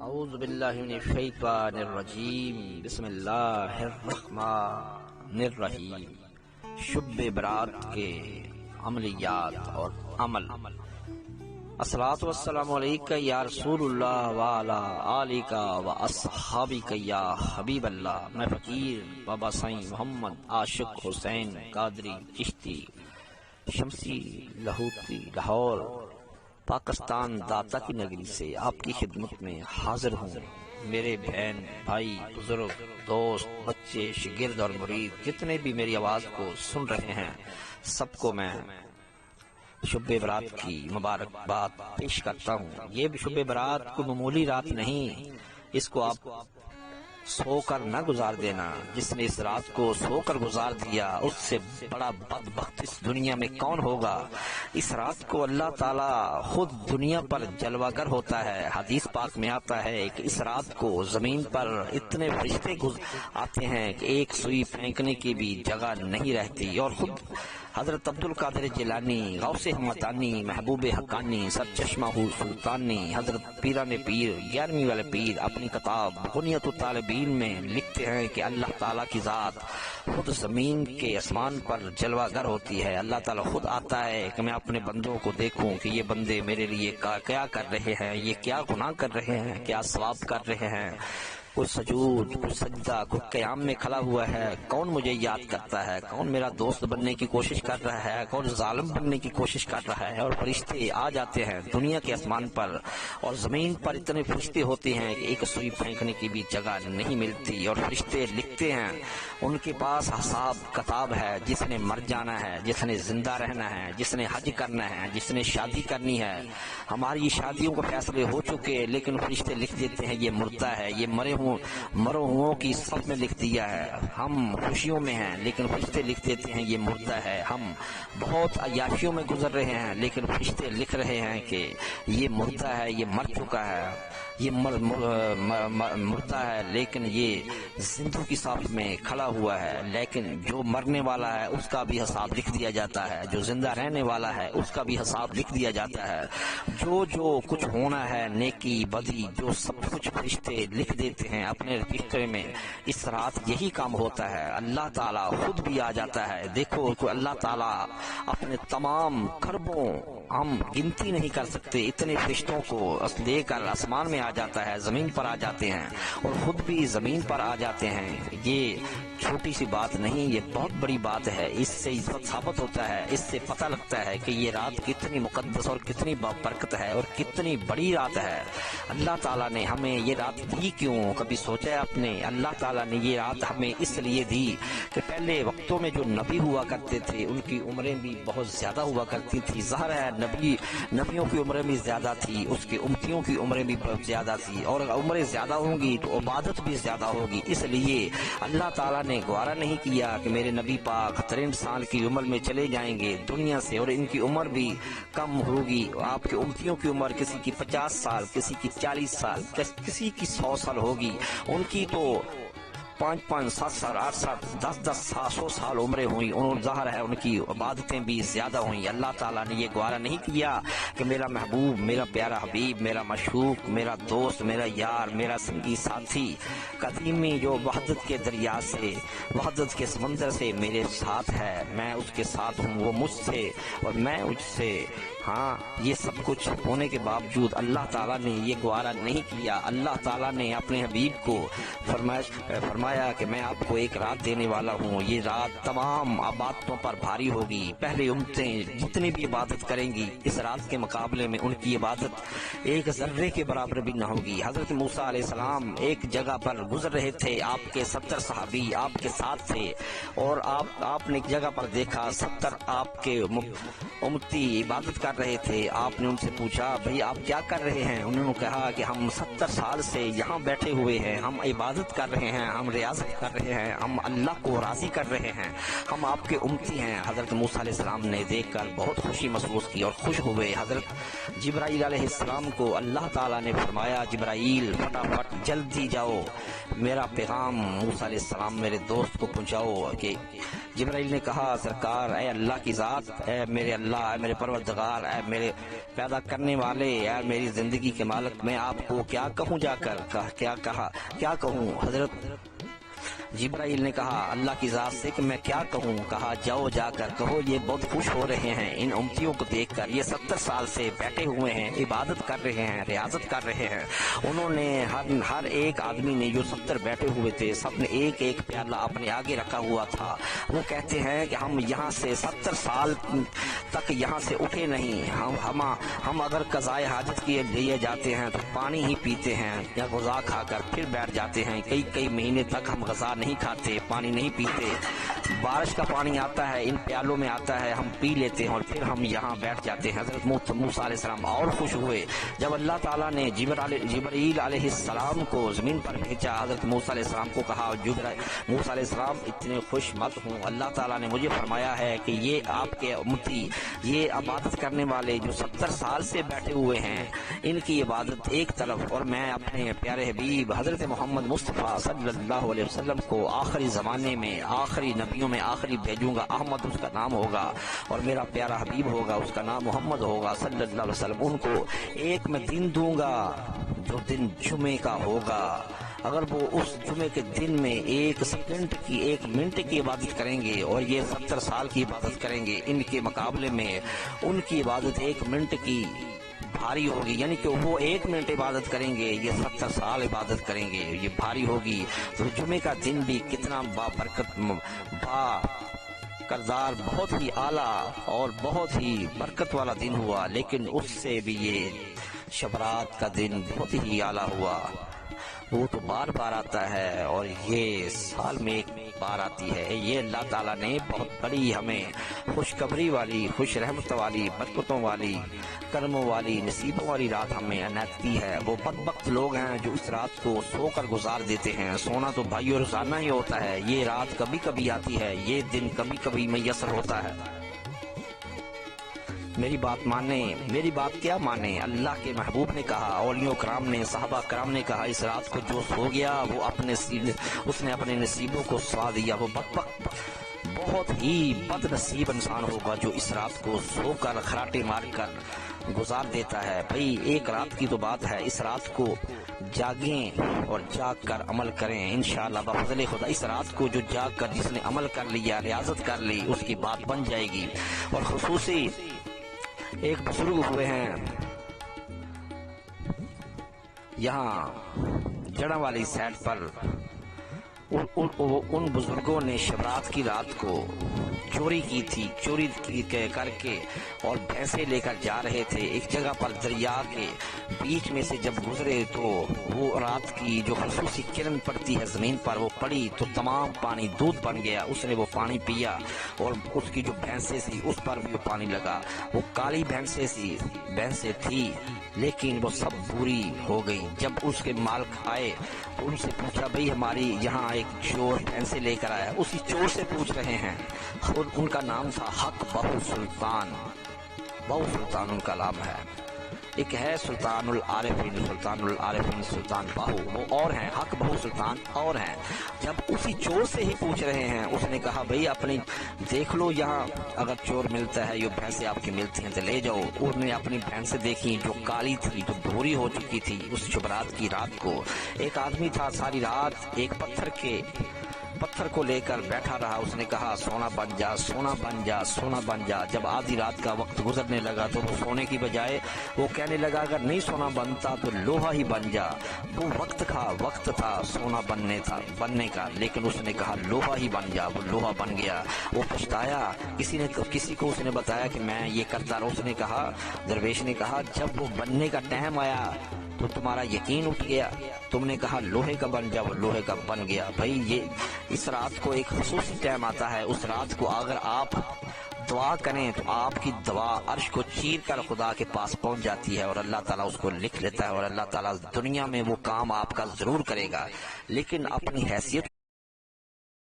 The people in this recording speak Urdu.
اعوذ باللہ من الشیطان الرجیم بسم اللہ الرحمن الرحیم۔ شب برات کے عملیات اور عمل۔ الصلاۃ والسلام علیکہ یا رسول اللہ وعلی آلک و اصحابک یا حبیب اللہ۔ میں فقیر بابا سائیں محمد عاشق حسین قادری چشتی شمسی لاہوری لاہور پاکستان داتا کی نگری سے آپ کی خدمت میں حاضر ہوں۔ میرے بہن بھائی بزرگ دوست بچے شاگرد اور مرید جتنے بھی میری آواز کو سن رہے ہیں سب کو میں شب برات کی مبارکباد پیش کرتا ہوں۔ یہ شب برات کو معمولی رات نہیں، اس کو آپ سو کر نہ گزار دینا۔ جس نے اس رات کو سو کر گزار دیا اس سے بڑا بدبخت اس دنیا میں کون ہوگا۔ اس رات کو اللہ تعالی خود دنیا پر جلوہ گر ہوتا ہے۔ حدیث پاک میں آتا ہے کہ اس رات کو زمین پر اتنے فرشتے آتے ہیں کہ ایک سوئی پھینکنے کی بھی جگہ نہیں رہتی، اور خود حضرت عبدالقادر جیلانی غوث ہمدانی محبوب حقانی سرچشمہ سلطانی حضرت پیران پیر 11ویں والے پیر اپنی کتاب بغنیۃ الطالبین میں لکھتے ہیں کہ اللہ تعالیٰ کی ذات خود زمین کے آسمان پر جلوہ گر ہوتی ہے۔ اللہ تعالیٰ خود آتا ہے کہ میں اپنے بندوں کو دیکھوں کہ یہ بندے میرے لیے کیا کر رہے ہیں، یہ کیا گناہ کر رہے ہیں، کیا ثواب کر رہے ہیں۔ کوئی سجود، کوئی سجدہ، کوئی قیام میں کھڑا ہوا ہے، کون مجھے یاد کرتا ہے، کون میرا دوست بننے کی کوشش کر رہا ہے، کون ظالم بننے کی کوشش کر رہا ہے۔ اور فرشتے آ جاتے ہیں دنیا کے آسمان پر، اور زمین پر اتنے فرشتے ہوتے ہیں کہ ایک سوئی پھینکنے کی بھی جگہ نہیں ملتی، اور فرشتے لکھتے ہیں۔ ان کے پاس حساب کتاب ہے، جس نے مر جانا ہے، جس نے زندہ رہنا ہے، جس نے حج کرنا ہے، جس نے شادی کرنی ہے۔ ہماری شادیوں کے فیصلے ہو چکے، لیکن فرشتے لکھ دیتے ہیں یہ مردہ ہے، یہ مرو ہوں کی صف میں لکھ دیا ہے۔ ہم خوشیوں میں ہیں لیکن فرشتے لکھ دیتے ہیں یہ مردہ ہے۔ ہم بہت عیاشیوں میں گزر رہے ہیں لیکن فرشتے لکھ رہے ہیں کہ یہ مردہ ہے، یہ مر چکا ہے، یہ مردہ ہے، لیکن یہ زندوں کی صف میں کھڑا ہوا ہے۔ لیکن جو مرنے والا ہے اس کا بھی حساب لکھ دیا جاتا ہے، جو زندہ رہنے والا ہے اس کا بھی حساب لکھ دیا جاتا ہے۔ جو کچھ ہونا ہے نیکی بدی جو سب کچھ فرشتے لکھ دیتے ہیں اپنے رجسٹر میں۔ اس رات یہی کام ہوتا ہے، اللہ تعالیٰ خود بھی آ جاتا ہے۔ دیکھو کہ اللہ تعالیٰ اپنے تمام خربوں، ہم گنتی نہیں کر سکتے اتنے فرشتوں کو لے کر آسمان میں آ جاتا ہے، زمین پر آ جاتے ہیں، اور خود بھی زمین پر آ جاتے ہیں۔ یہ چھوٹی سی بات نہیں، یہ بہت بڑی بات ہے۔ اس سے عزت ثابت ہوتا ہے، اس سے پتہ لگتا ہے کہ یہ رات کتنی مقدس اور کتنی برکت ہے اور کتنی بڑی رات ہے۔ اللہ تعالیٰ نے ہمیں یہ رات دی کیوں؟ کبھی سوچا ہے آپ نے؟ اللہ تعالیٰ نے یہ رات ہمیں اس لیے دی کہ پہلے وقتوں میں جو نبی ہوا کرتے تھے ان کی عمریں بھی بہت زیادہ ہوا کرتی تھی۔ ظاہر ہے نبیوں کی عمریں بھی زیادہ تھی، اس کے امتیوں کی عمریں بھی بہت زیادہ تھی، اور عمریں زیادہ ہوں گی تو عبادت بھی زیادہ ہوگی۔ اس لیے اللہ تعالیٰ نے گوارا نہیں کیا کہ میرے نبی پاک 63 سال کی عمر میں چلے جائیں گے دنیا سے، اور ان کی عمر بھی کم ہوگی۔ آپ کے امتیوں کی عمر کسی کی 50 سال، کسی کی 40 سال، کسی کی 100 سال ہوگی، ان کی تو 5 7 سال 8 سال 10 100 سال عمریں ہوئی، انہوں ظاہر ہے ان کی عبادتیں بھی زیادہ ہوئیں۔ اللہ تعالیٰ نے یہ گوارا نہیں کیا کہ میرا محبوب، میرا پیارا حبیب، میرا مشوق، میرا دوست، میرا یار، میرا سنگی ساتھی قدیمی جو وحدت کے دریا سے، وحدت کے سمندر سے میرے ساتھ ہے، میں اس کے ساتھ ہوں، وہ مجھ سے اور میں اس سے۔ ہاں، یہ سب کچھ ہونے کے باوجود اللہ تعالیٰ نے یہ گوارا نہیں کیا۔ اللہ تعالیٰ نے اپنے حبیب کو فرمایا کہ میں آپ کو ایک رات دینے والا ہوں، یہ رات تمام عبادتوں پر بھاری ہوگی۔ پہلے امتیں جتنی بھی عبادت کریں گی اس رات کے مقابلے میں ان کی عبادت ایک ذرے کے برابر بھی نہ ہوگی۔ حضرت موسیٰ علیہ السلام ایک جگہ پر گزر رہے تھے، آپ کے 70 صحابی آپ کے ساتھ تھے، اور آپ نے ایک جگہ پر دیکھا 70 آپ کے امتی عبادت کر رہے تھے۔ آپ نے ان سے پوچھا بھئی آپ کیا کر رہے ہیں؟ انہوں نے کہا کہ ہم 70 سال سے یہاں بیٹھے ہوئے ہیں، ہم عبادت کر رہے ہیں، ہم ریاضت کر رہے ہیں، ہم اللہ کو راضی کر رہے ہیں، ہم آپ کے امتی ہیں۔ حضرت موسیٰ علیہ السلام نے دیکھ کر بہت خوشی محسوس کی اور خوش ہوئے۔ حضرت جبرائیل علیہ السلام کو اللہ تعالیٰ نے فرمایا، جبرائیل فٹافٹ جلدی جاؤ، میرا پیغام موسیٰ علیہ السلام میرے دوست کو پہنچاؤ۔ کہ جبرائیل نے کہا، سرکار اے اللہ کی ذات، اے میرے اللہ، اے میرے پروردگار، اے میرے پیدا کرنے والے، اے میری زندگی کے مالک، میں آپ کو کیا کہوں جا کر؟ کیا کہوں؟ حضرت جبرائیل نے کہا اللہ کی ذات سے کہ میں کیا کہوں؟ کہا جاؤ جا کر کہو یہ بہت خوش ہو رہے ہیں ان امتیوں کو دیکھ کر، یہ 70 سال سے بیٹھے ہوئے ہیں، عبادت کر رہے ہیں، ریاضت کر رہے ہیں۔ انہوں نے ہر ایک آدمی نے جو 70 بیٹھے ہوئے تھے، سب نے ایک ایک پیالہ اپنے آگے رکھا ہوا تھا۔ وہ کہتے ہیں کہ ہم یہاں سے 70 سال تک یہاں سے اٹھے نہیں، ہم اگر قضائے حاجت کے لیے جاتے ہیں تو پانی ہی پیتے ہیں یا غذا کھا کر پھر بیٹھ جاتے ہیں، کئی مہینے تک ہم غذا نہیں کھاتے، پانی نہیں پیتے، بارش کا پانی آتا ہے ان پیالوں میں آتا ہے، ہم پی لیتے ہیں اور پھر ہم یہاں بیٹھ جاتے ہیں۔ حضرت موسیٰ علیہ السلام اور خوش ہوئے جب اللہ تعالیٰ نے جبرائیل علیہ السلام کو زمین پر بھیجا۔ حضرت موسیٰ علیہ السلام کو کہا، موسیٰ علیہ السلام اتنے خوش مت ہوں، اللہ تعالیٰ نے مجھے فرمایا ہے کہ یہ آپ کے امتی، یہ عبادت کرنے والے جو 70 سال سے بیٹھے ہوئے ہیں، ان کی عبادت ایک طرف، اور میں اپنے پیارے حبیب حضرت محمد مصطفیٰ صلی اللہ علیہ وسلم کو آخری زمانے میں، آخری نبیوں میں آخری بھیجوں گا۔ احمد اس کا نام ہوگا اور میرا پیارا حبیب ہوگا، اس کا نام محمد ہوگا صلی اللہ علیہ وسلم۔ ان کو ایک میں دن دوں گا جو دن جمعے کا ہوگا، اگر وہ اس جمعے کے دن میں ایک منٹ کی عبادت کریں گے اور یہ 70 سال کی عبادت کریں گے، ان کے مقابلے میں ان کی عبادت 1 منٹ کی بھاری ہوگی، یعنی کہ وہ 1 منٹ عبادت کریں گے، یہ 70 سال عبادت کریں گے، یہ بھاری ہوگی۔ تو جمعے کا دن بھی کتنا بابرکت، با کردار، بہت ہی اعلیٰ اور بہت ہی برکت والا دن ہوا، لیکن اس سے بھی یہ شبرات کا دن بہت ہی اعلیٰ ہوا۔ وہ تو بار بار آتا ہے اور یہ سال میں 1 بار آتی ہے۔ یہ اللہ تعالیٰ نے بہت بڑی ہمیں خوشخبری والی، خوش رحمت والی، برکتوں والی، کرموں والی، نصیبوں والی رات ہمیں عنایت کی ہے۔ وہ بدبخت لوگ ہیں جو اس رات کو سو کر گزار دیتے ہیں۔ سونا تو بھائیو روزانہ ہی ہوتا ہے، یہ رات کبھی کبھی آتی ہے، یہ دن کبھی کبھی میسر ہوتا ہے۔ میری بات مانیں، میری بات کیا مانیں؟ اللہ کے محبوب نے کہا، اولیاء کرام نے، صحابہ کرام نے کہا، اس رات کو جو سو گیا وہ اس نے اپنے نصیبوں کو سوا دیا۔ وہ بدبخت، بہت ہی بد نصیب انسان ہوگا جو اس رات کو سو کر خراٹے مار کر گزار دیتا ہے۔ بھئی ایک رات کی تو بات ہے، اس رات کو جاگیں اور جاگ کر عمل کریں انشاءاللہ بفضل خدا۔ اس رات کو جو جاگ کر جس نے عمل کر لیا، ریاضت کر لی، اس کی بات بن جائے گی۔ اور خصوصی ایک بزرگ ہوئے ہیں یہاں جڑا والی سائٹ پر، ان بزرگوں نے شبرات کی رات کو چوری کی تھی، چوری کر کے اور بھینسیں لے کر جا رہے تھے ایک جگہ پر، دریا کے بیچ میں سے جب گزرے تو وہ رات کی جو خصوصی کرن پڑتی ہے زمین پر، وہ پڑی تو تمام پانی دودھ بن گیا۔ اس نے وہ پانی پیا اور اس کی جو بھینسیں تھی اس پر بھی وہ پانی لگا۔ وہ کالی بھینسیں تھی لیکن وہ سب بری ہو گئی۔ جب اس کے مالک آئے تو ان سے پوچھا، بھئی ہماری یہاں ایک چور بھینسیں لے کر آیا۔ اسی چور سے پوچھ رہے ہیں، اور ان کا نام تھا حق بہو سلطان ان کا نام ہے۔ ایک ہے سلطان العارفین سلطان باہو، وہ اور ہیں، حق بہو سلطان اور ہیں۔ جب اسی چور سے ہی پوچھ رہے ہیں، اس نے کہا بھئی اپنی دیکھ لو، یہاں اگر چور ملتا ہے، یہ بھینسیں آپ کی ملتی ہیں تو لے جاؤ۔ انہوں نے اپنی بھینسیں دیکھی جو کالی تھی، جو بھوری ہو چکی تھی۔ اس شبرات کی رات کو ایک آدمی تھا، ساری رات ایک پتھر کو لے کر بیٹھا رہا۔ اس نے کہا سونا بن جا، سونا بن جا، سونا بن جا۔ جب آدھی رات کا وقت گزرنے لگا تو وہ سونے کی بجائے وہ کہنے لگا اگر نہیں سونا بنتا تو لوہا ہی بن جا۔ وہ وقت تھا سونا بننے کا، لیکن اس نے کہا لوہا ہی بن جا، وہ لوہا بن گیا۔ وہ پچھتایا، کسی کو اس نے بتایا کہ میں یہ کرتا رہا۔ اس نے کہا، درویش نے کہا جب وہ بننے کا ٹائم آیا تو تمہارا یقین اٹھ گیا، تم نے کہا لوہے کا بن جا، وہ لوہے کا بن گیا۔ بھائی یہ اس رات کو ایک خصوصی ٹائم آتا ہے، اس رات کو اگر آپ دعا کریں تو آپ کی دعا عرش کو چیر کر خدا کے پاس پہنچ جاتی ہے اور اللہ تعالیٰ اس کو لکھ لیتا ہے، اور اللہ تعالیٰ دنیا میں وہ کام آپ کا ضرور کرے گا، لیکن اپنی حیثیت